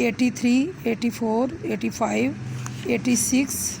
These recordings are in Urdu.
83, 84, 85, 86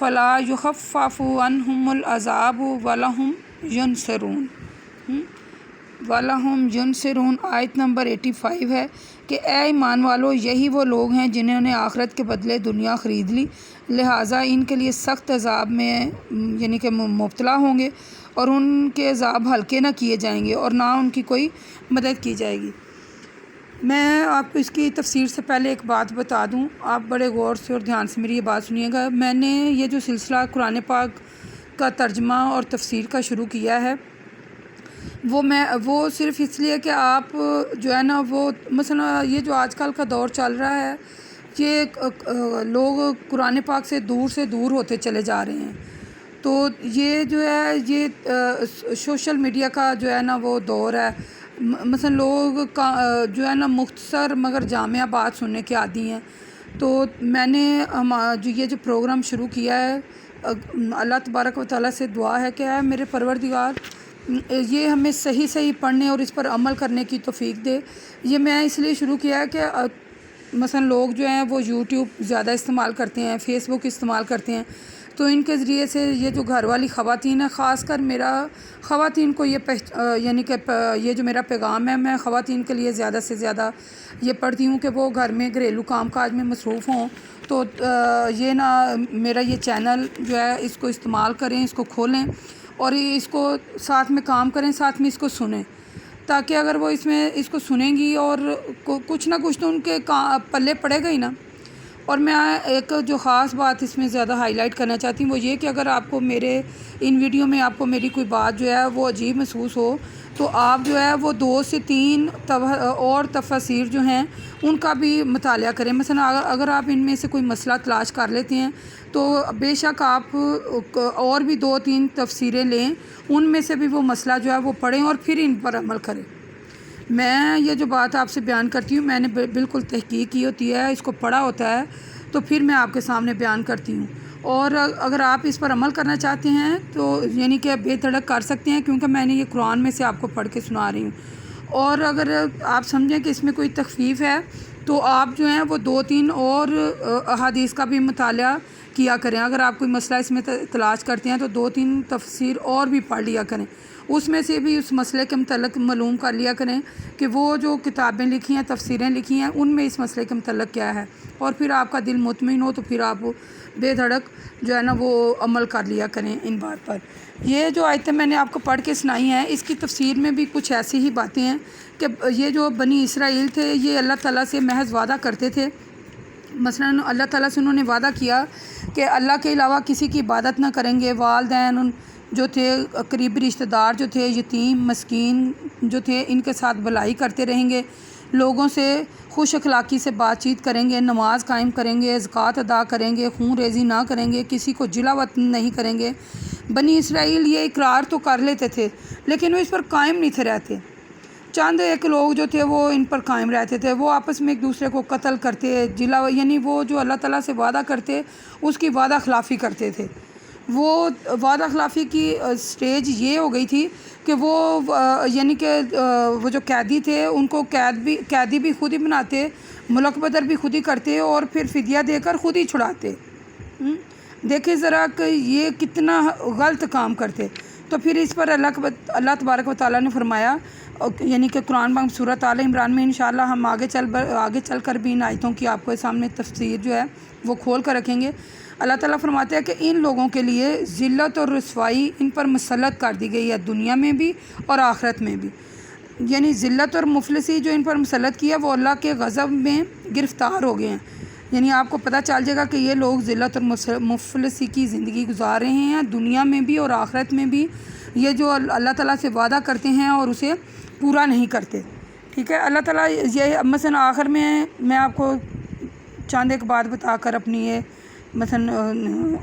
فلا یخفف عنہم العذاب ولہم ینصرون وَلَهُمْ يُنْصِرُونَ آیت نمبر 85 ہے کہ اے ایمان والو، یہی وہ لوگ ہیں جنہوں نے آخرت کے بدلے دنیا خرید لی، لہٰذا ان کے لیے سخت عذاب میں یعنی کہ مبتلا ہوں گے، اور ان کے عذاب ہلکے نہ کیے جائیں گے اور نہ ان کی کوئی مدد کی جائے گی۔ میں آپ کو اس کی تفسیر سے پہلے ایک بات بتا دوں، آپ بڑے غور سے اور دھیان سے میری یہ بات سنیے گا۔ میں نے یہ جو سلسلہ قرآن پاک کا ترجمہ اور تفسیر کا شروع کیا ہے، وہ صرف اس لیے کہ آپ جو ہے نا وہ مثلا یہ جو آج کل کا دور چل رہا ہے، یہ لوگ قرآن پاک سے دور ہوتے چلے جا رہے ہیں، تو یہ جو ہے یہ سوشل میڈیا کا جو ہے نا وہ دور ہے۔ مثلا لوگ جو ہے نا مختصر مگر جامع بات سننے کے عادی ہیں، تو میں نے یہ جو پروگرام شروع کیا ہے، اللہ تبارک و تعالیٰ سے دعا ہے کہ اے میرے پروردگار، یہ ہمیں صحیح پڑھنے اور اس پر عمل کرنے کی توفیق دے۔ یہ میں اس لیے شروع کیا ہے کہ مثلا لوگ جو ہیں وہ یوٹیوب زیادہ استعمال کرتے ہیں، فیس بک استعمال کرتے ہیں، تو ان کے ذریعے سے یہ جو گھر والی خواتین ہیں، خاص کر میرا خواتین کو یعنی کہ یہ جو میرا پیغام ہے، میں خواتین کے لیے زیادہ سے زیادہ یہ پڑھتی ہوں کہ وہ گھر میں گھریلو کام کاج میں مصروف ہوں، تو یہ نا میرا یہ چینل جو ہے اس کو استعمال کریں، اس کو کھولیں اور اس کو ساتھ میں کام کریں، ساتھ میں اس کو سنیں، تاکہ اگر وہ اس کو سنیں گی اور کچھ نہ کچھ تو ان کے پلے پڑے گا ہی نا۔ اور میں ایک جو خاص بات اس میں زیادہ ہائی لائٹ کرنا چاہتی ہوں وہ یہ کہ اگر آپ کو میرے ان ویڈیو میں آپ کو میری کوئی بات جو ہے وہ عجیب محسوس ہو، تو آپ جو ہے وہ 2 سے 3 اور تفاسیر جو ہیں ان کا بھی مطالعہ کریں۔ مثلا اگر آپ ان میں سے کوئی مسئلہ تلاش کر لیتے ہیں تو بے شک آپ اور بھی 2-3 تفسیریں لیں، ان میں سے بھی وہ مسئلہ جو ہے وہ پڑھیں اور پھر ان پر عمل کریں۔ میں یہ جو بات آپ سے بیان کرتی ہوں، میں نے بالکل تحقیق کی ہوتی ہے، اس کو پڑھا ہوتا ہے، تو پھر میں آپ کے سامنے بیان کرتی ہوں۔ اور اگر آپ اس پر عمل کرنا چاہتے ہیں تو یعنی کہ بے دھڑک کر سکتے ہیں، کیونکہ میں نے یہ قرآن میں سے آپ کو پڑھ کے سنا رہی ہوں۔ اور اگر آپ سمجھیں کہ اس میں کوئی تخفیف ہے تو آپ جو ہیں وہ 2-3 اور احادیث کا بھی مطالعہ کیا کریں۔ اگر آپ کوئی مسئلہ اس میں تلاش کرتے ہیں تو 2-3 تفسیر اور بھی پڑھ لیا کریں، اس میں سے بھی اس مسئلے کے متعلق معلوم کر لیا کریں کہ وہ جو کتابیں لکھی ہیں، تفسیریں لکھی ہیں، ان میں اس مسئلے کے متعلق کیا ہے، اور پھر آپ کا دل مطمئن ہو تو پھر آپ بے دھڑک جو ہے نا وہ عمل کر لیا کریں ان بات پر۔ یہ جو آیتیں میں نے آپ کو پڑھ کے سنائی ہیں، اس کی تفسیر میں بھی کچھ ایسی ہی باتیں ہیں کہ یہ جو بنی اسرائیل تھے، یہ اللہ تعالیٰ سے محض وعدہ کرتے تھے۔ مثلا اللہ تعالیٰ سے انہوں نے وعدہ کیا کہ اللہ کے علاوہ کسی کی عبادت نہ کریں گے، والدین جو تھے، قریبی رشتہ دار جو تھے، یتیم مسکین جو تھے، ان کے ساتھ بھلائی کرتے رہیں گے، لوگوں سے خوش اخلاقی سے بات چیت کریں گے، نماز قائم کریں گے، زکوٰۃ ادا کریں گے، خون ریزی نہ کریں گے، کسی کو جلا وطن نہیں کریں گے۔ بنی اسرائیل یہ اقرار تو کر لیتے تھے لیکن وہ اس پر قائم نہیں تھے رہتے۔ چند ایک لوگ جو تھے وہ ان پر قائم رہتے تھے، وہ آپس میں ایک دوسرے کو قتل کرتے، یعنی وہ جو اللہ تعالیٰ سے وعدہ کرتے اس کی وعدہ خلافی کرتے تھے۔ وہ وعدہ خلافی کی سٹیج یہ ہو گئی تھی کہ وہ یعنی کہ وہ جو قیدی تھے ان کو قیدی بھی خود ہی بناتے، ملک بدر بھی خود ہی کرتے اور پھر فدیہ دے کر خود ہی چھڑاتے۔ دیکھیں ذرا کہ یہ کتنا غلط کام کرتے۔ تو پھر اس پر اللہ تبارک و تعالیٰ نے فرمایا، یعنی کہ قرآن پاک سورۃ آل عمران میں انشاءاللہ ہم آگے چل کر بھی ان آیتوں کی آپ کو سامنے تفسیر جو ہے وہ کھول کر رکھیں گے۔ اللہ تعالیٰ فرماتے ہیں کہ ان لوگوں کے لیے ذلت اور رسوائی ان پر مسلط کر دی گئی ہے، دنیا میں بھی اور آخرت میں بھی۔ یعنی ذلت اور مفلسی جو ان پر مسلط کیا وہ اللہ کے غضب میں گرفتار ہو گئے ہیں۔ یعنی آپ کو پتہ چل جائے گا کہ یہ لوگ ذلت اور مفلسی کی زندگی گزار رہے ہیں، دنیا میں بھی اور آخرت میں بھی۔ یہ جو اللہ تعالیٰ سے وعدہ کرتے ہیں اور اسے پورا نہیں کرتے، ٹھیک ہے۔ اللہ تعالیٰ یہ مثلا آخر میں آپ کو چند ایک بات بتا کر اپنی یہ مثلا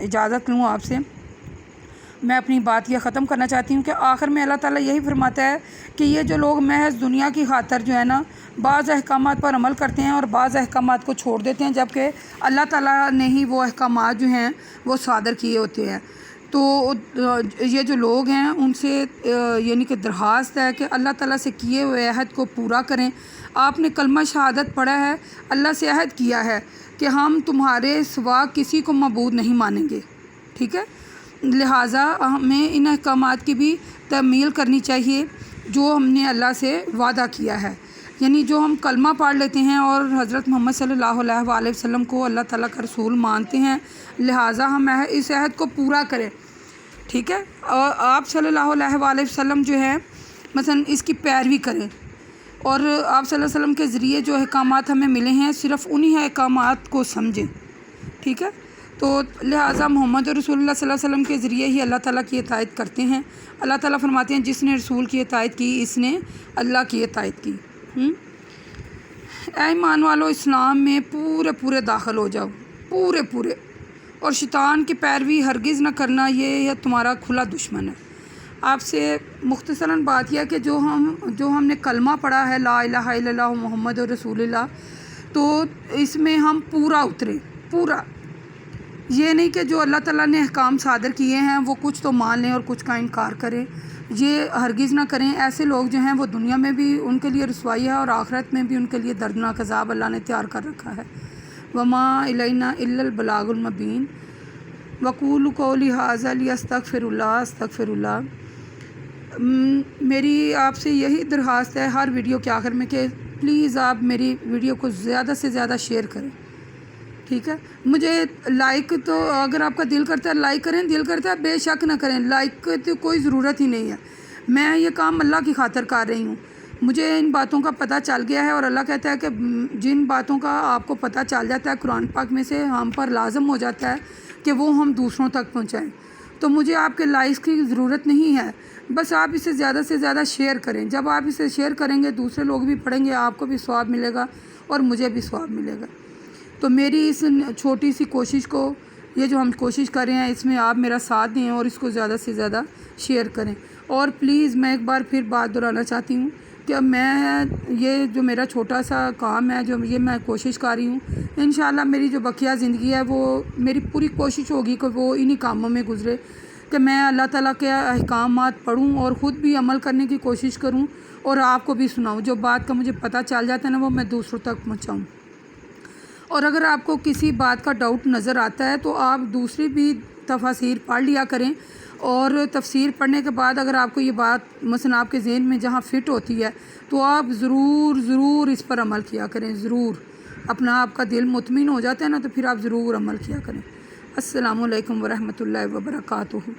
اجازت لوں آپ سے، میں اپنی بات یہ ختم کرنا چاہتی ہوں کہ آخر میں اللہ تعالیٰ یہی فرماتا ہے کہ یہ جو لوگ محض دنیا کی خاطر جو ہے نا بعض احکامات پر عمل کرتے ہیں اور بعض احکامات کو چھوڑ دیتے ہیں، جبکہ اللہ تعالیٰ نے ہی وہ احکامات جو ہیں وہ صادر کیے ہوتے ہیں۔ تو یہ جو لوگ ہیں ان سے یعنی کہ درخواست ہے کہ اللہ تعالیٰ سے کیے ہوئے عہد کو پورا کریں۔ آپ نے کلمہ شہادت پڑھا ہے، اللہ سے عہد کیا ہے کہ ہم تمہارے سوا کسی کو معبود نہیں مانیں گے، ٹھیک ہے، لہٰذا ہمیں ان احکامات کی بھی تعمیل کرنی چاہیے جو ہم نے اللہ سے وعدہ کیا ہے، یعنی جو ہم کلمہ پڑھ لیتے ہیں اور حضرت محمد صلی اللہ علیہ وآلہ وسلم کو اللہ تعالیٰ کا رسول مانتے ہیں، لہٰذا ہم اس عہد کو پورا کریں، ٹھیک ہے، اور آپ صلی اللہ علیہ وآلہ وسلم جو ہے مثلا اس کی پیروی کریں، اور آپ صلی اللہ علیہ وسلم کے ذریعے جو احکامات ہمیں ملے ہیں صرف انہی احکامات کو سمجھیں، ٹھیک ہے، تو لہٰذا محمد رسول اللہ صلی اللہ علیہ وسلم کے ذریعے ہی اللہ تعالیٰ کی اطاعت کرتے ہیں۔ اللہ تعالیٰ فرماتے ہیں جس نے رسول کی اطاعت کی اس نے اللہ کی اطاعت کی۔ اے ایمان والو، اسلام میں پورے داخل ہو جاؤ، پورے، اور شیطان کی پیروی ہرگز نہ کرنا، یہ تمہارا کھلا دشمن ہے۔ آپ سے مختصراً بات یہ ہے کہ جو ہم نے کلمہ پڑھا ہے لا الہ الا اللہ محمد رسول اللہ، تو اس میں ہم پورا اتریں، پورا، یہ نہیں کہ جو اللہ تعالیٰ نے احکام صادر کیے ہیں وہ کچھ تو مان لیں اور کچھ کا انکار کریں، یہ ہرگز نہ کریں۔ ایسے لوگ جو ہیں وہ دنیا میں بھی ان کے لیے رسوائی ہے اور آخرت میں بھی ان کے لیے دردناک عذاب اللہ نے تیار کر رکھا ہے۔ وما الینا الا البلاغ المبین وقولوا قولی ھذا استغفر اللہ۔ میری آپ سے یہی درخواست ہے ہر ویڈیو کے آخر میں کہ پلیز آپ میری ویڈیو کو زیادہ سے زیادہ شیئر کریں، ٹھیک ہے، مجھے لائک تو اگر آپ کا دل کرتا ہے لائک کریں، دل کرتا ہے بے شک نہ کریں، لائک کی تو کوئی ضرورت ہی نہیں ہے، میں یہ کام اللہ کی خاطر کر رہی ہوں، مجھے ان باتوں کا پتہ چل گیا ہے، اور اللہ کہتا ہے کہ جن باتوں کا آپ کو پتہ چل جاتا ہے قرآن پاک میں سے ہم پر لازم ہو جاتا ہے کہ وہ ہم دوسروں تک پہنچائیں، تو مجھے آپ کے لائکس کی ضرورت نہیں ہے، بس آپ اسے زیادہ سے زیادہ شیئر کریں، جب آپ اسے شیئر کریں گے دوسرے لوگ بھی پڑھیں گے، آپ کو بھی ثواب ملے گا اور مجھے بھی ثواب ملے گا۔ تو میری اس چھوٹی سی کوشش کو، یہ جو ہم کوشش کر رہے ہیں اس میں آپ میرا ساتھ دیں اور اس کو زیادہ سے زیادہ شیئر کریں، اور پلیز میں ایک بار پھر بات دہرانا چاہتی ہوں کہ میں یہ جو میرا چھوٹا سا کام ہے جو یہ میں کوشش کر رہی ہوں، انشاءاللہ میری جو بقیہ زندگی ہے وہ میری پوری کوشش ہوگی کہ وہ انہی کاموں میں گزرے، کہ میں اللہ تعالیٰ کے احکامات پڑھوں اور خود بھی عمل کرنے کی کوشش کروں اور آپ کو بھی سناؤں، جو بات کا مجھے پتہ چل جاتا ہے نا وہ میں دوسروں تک پہنچاؤں۔ اور اگر آپ کو کسی بات کا ڈاؤٹ نظر آتا ہے تو آپ دوسری بھی تفاسیر پڑھ لیا کریں، اور تفسیر پڑھنے کے بعد اگر آپ کو یہ بات مثلا آپ کے ذہن میں جہاں فٹ ہوتی ہے تو آپ ضرور اس پر عمل کیا کریں، ضرور، اپنا آپ کا دل مطمئن ہو جاتا ہے نا تو پھر آپ ضرور عمل کیا کریں۔ السلام علیکم ورحمۃ اللہ وبرکاتہ۔